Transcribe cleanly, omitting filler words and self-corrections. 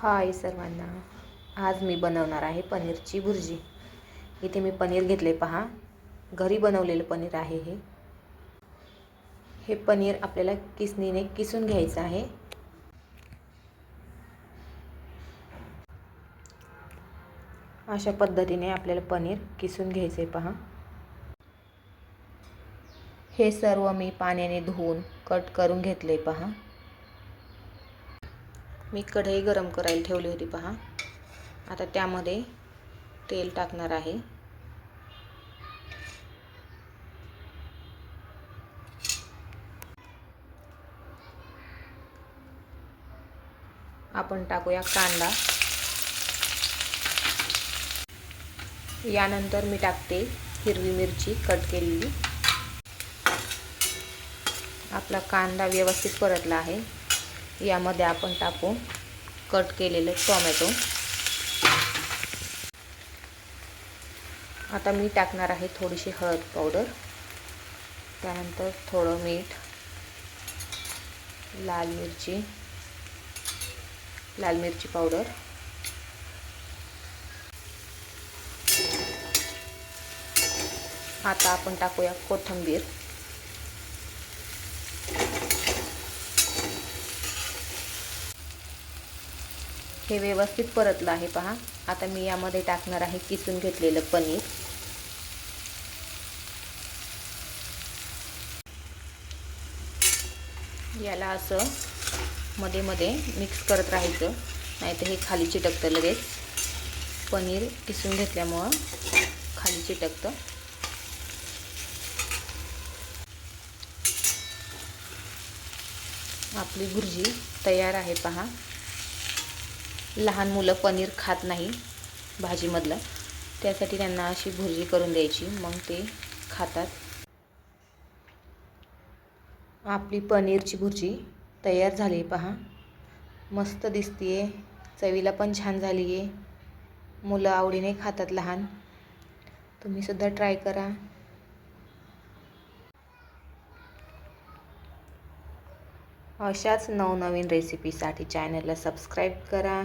हाय सर्वांना, आज मी बनवणार आहे पनीरची भुर्जी। इथे मी पनीर घेतले पहा, घरी बनवलेलं पनीर आहे हे पनीर आपल्याला किसणीने किसून घ्यायचं आहे। अशा पद्धतीने आपल्याला पनीर किसून घ्यायचे पहा। हे सर्व मी पाण्याने धुवून कट करून घेतले पहा। मी कढई गरम करायला ठेवली होती पहा। आता त्यामध्ये तेल टाकणार आहे। आपण टाकूया कांदा। यानंतर मी टाकते हिरवी मिरची कट केलेली। आपला कांदा व्यवस्थित परतला आहे। यामध्ये आपण टाकू कट केलेले टोमॅटो। आता मी टाकणार आहे थोडीशी हळद पावडर, त्यानंतर थोडं मीठ, लाल मिरची पावडर, आता आपण टाकूया कोथिंबीर। हे व्यवस्थित परतलं आहे पहा। आता मी यामध्ये टाकणार आहे किसून घेतलेलं पनीर। याला असं मध्ये मध्ये मिक्स करत राहायचं, नाहीतर हे खाली चिटकतं लगेच। पनीर किसून घेतल्यामुळं खाली चिटकतं। आपली भुर्जी तयार आहे पहा। लहान मुलं पनीर खात नाही भाजीमधलं, त्यासाठी त्यांना अशी भुर्जी करून द्यायची, मग ते खातात। आपली पनीरची भुर्जी तयार झाली पहा। मस्त दिसतीये, चवीला पण छान झाली आहे। मुलं आवडीने खातात लहान। तुम्ही सुद्धा ट्राय करा। अशाच नवनवीन रेसिपीसाठी चॅनलला सबस्क्राईब करा।